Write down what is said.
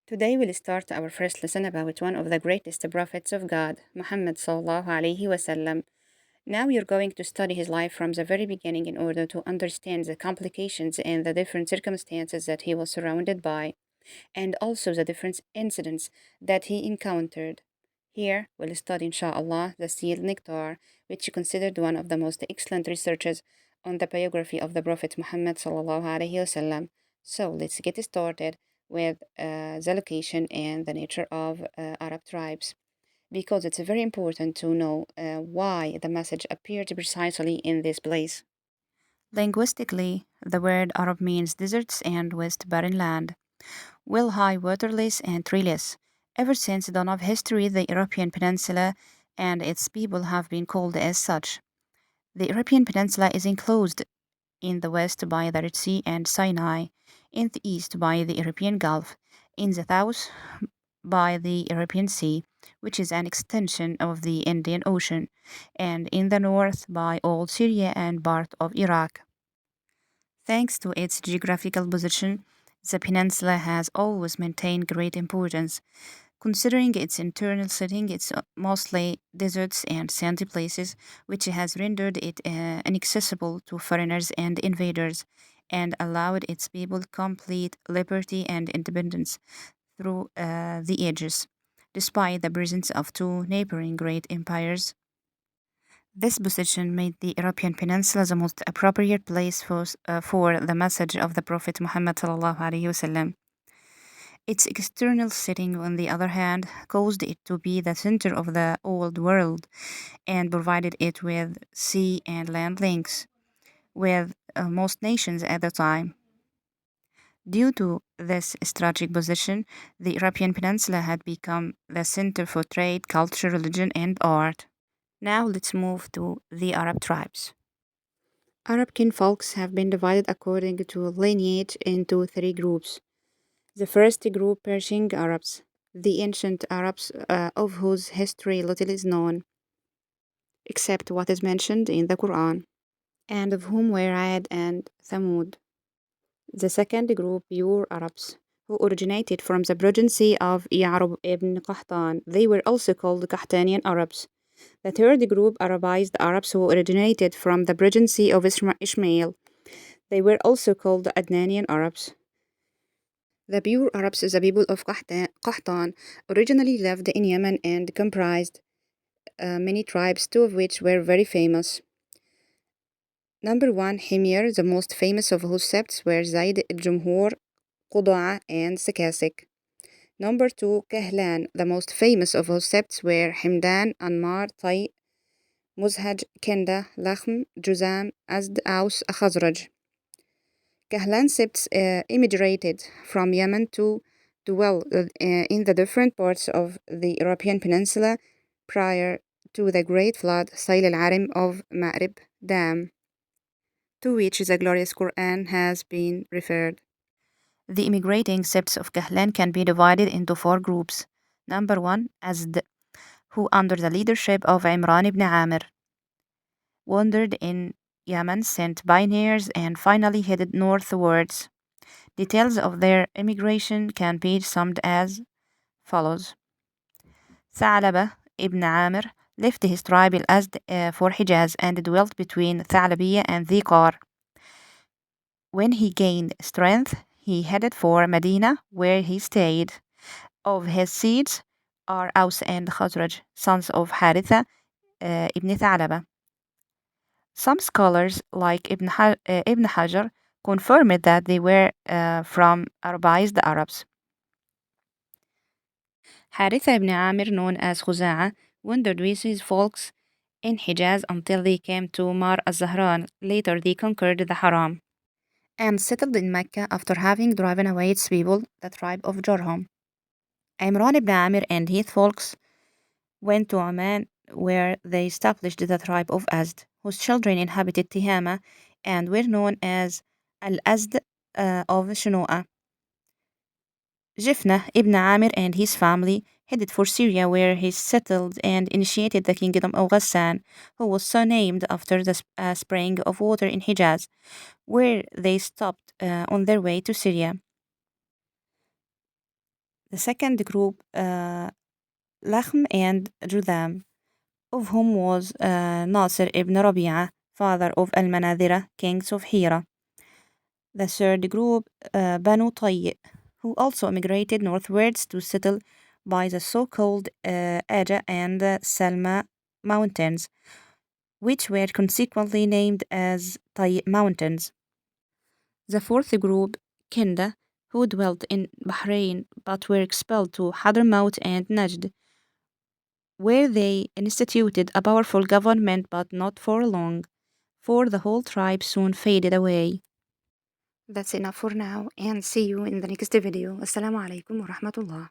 Today we'll start our first lesson about one of the greatest prophets of God, Muhammad sallallahu alaihi wasallam. Now you're going to study his life from the very beginning in order to understand the complications and the different circumstances that he was surrounded by, and also the different incidents that he encountered. Here we'll study inshallah the Sealed Nectar, which is considered one of the most excellent researches on the biography of the Prophet Muhammad sallallahu alaihi wasallam. So let's get started with the location and the nature of Arab tribes, because it's very important to know why the message appeared precisely in this place. Linguistically, the word Arab means deserts and west barren land, well high waterless and treeless. Ever since the dawn of history, the European Peninsula and its people have been called as such. The European Peninsula is enclosed in the west by the Red Sea and Sinai, in the east by the European Gulf, in the south by the European Sea, which is an extension of the Indian Ocean, and in the north by all Syria and part of Iraq. Thanks to its geographical position, the peninsula has always maintained great importance. Considering its internal setting, it's mostly deserts and sandy places, which has rendered it inaccessible to foreigners and invaders, and allowed its people complete liberty and independence through the ages. Despite the presence of two neighboring great empires, this position made the European Peninsula the most appropriate place for the message of the Prophet Muhammad sallallahu alaihi wasallam. Its external setting, on the other hand, caused it to be the center of the old world and provided it with sea and land links with most nations at the time. Due to this strategic position, the European Peninsula had become the center for trade, culture, religion, and art. Now let's move to the Arab tribes. Arab kinfolks have been divided according to lineage into three groups. The first group, Persian Arabs, the ancient Arabs of whose history little is known, except what is mentioned in the Quran, and of whom were Ad and Thamud. The second group, pure Arabs, who originated from the progeny of Ya'rub ibn Qahtan. They were also called Qahtanian Arabs. The third group, Arabized Arabs, who originated from the progeny of Ishmael. They were also called Adnanian Arabs. The pure Arabs, the people of Qahtan, originally lived in Yemen and comprised many tribes, two of which were very famous. Number one, Himyar, the most famous of whose septs were Zayd al-Jumhur, Qudaa, and Sakasik. Number two, Kahlan, the most famous of whose septs were Himdan, Anmar, Tai, Muzhaj, Kenda, Lakhm, Juzam, Azd, Aus, Khazraj. Kahlan septs immigrated from Yemen to dwell in the different parts of the European Peninsula prior to the Great Flood, Sail al-Arim of Ma'rib Dam, to which the glorious Quran has been referred. The immigrating septs of Kahlan can be divided into four groups. Number one, Azd, who under the leadership of Imran ibn Amir wandered in Yemen, sent pioneers, and finally headed northwards. Details of their immigration can be summed as follows. Tha'laba ibn Amir left his tribe al-Azd for Hijaz and dwelt between Tha'labiya and Dhiqar. When he gained strength, he headed for Medina, where he stayed. Of his seeds are Aus and Khazraj, sons of Haritha ibn Tha'laba. Some scholars, like Ibn Hajar, confirmed that they were from Arabized Arabs. Haritha ibn Amir, known as Khuza'a, wandered with his folks in Hijaz until they came to Mar al-Zahran. Later, they conquered the Haram and settled in Mecca after having driven away its people, the tribe of Jurhum. Imran ibn Amir and his folks went to Oman, where they established the tribe of Azd, whose children inhabited Tihama and were known as Al-Azd of Shunu'a. Jifna ibn Amir and his family headed for Syria, where he settled and initiated the kingdom of Ghassan, who was so named after the spring of water in Hijaz, where they stopped on their way to Syria. The second group, Lakhm and Judam, of whom was Nasir ibn Rabi'ah, father of Al-Manadhira, kings of Hira. The third group, Banu Tayy, who also immigrated northwards to settle by the so-called Aja and Salma mountains, which were consequently named as Tayy Mountains. The fourth group, Kinda, who dwelt in Bahrain but were expelled to Hadramaut and Najd, where they instituted a powerful government but not for long, for the whole tribe soon faded away. That's enough for now, and see you in the next video. Assalamu alaikum wa rahmatullah.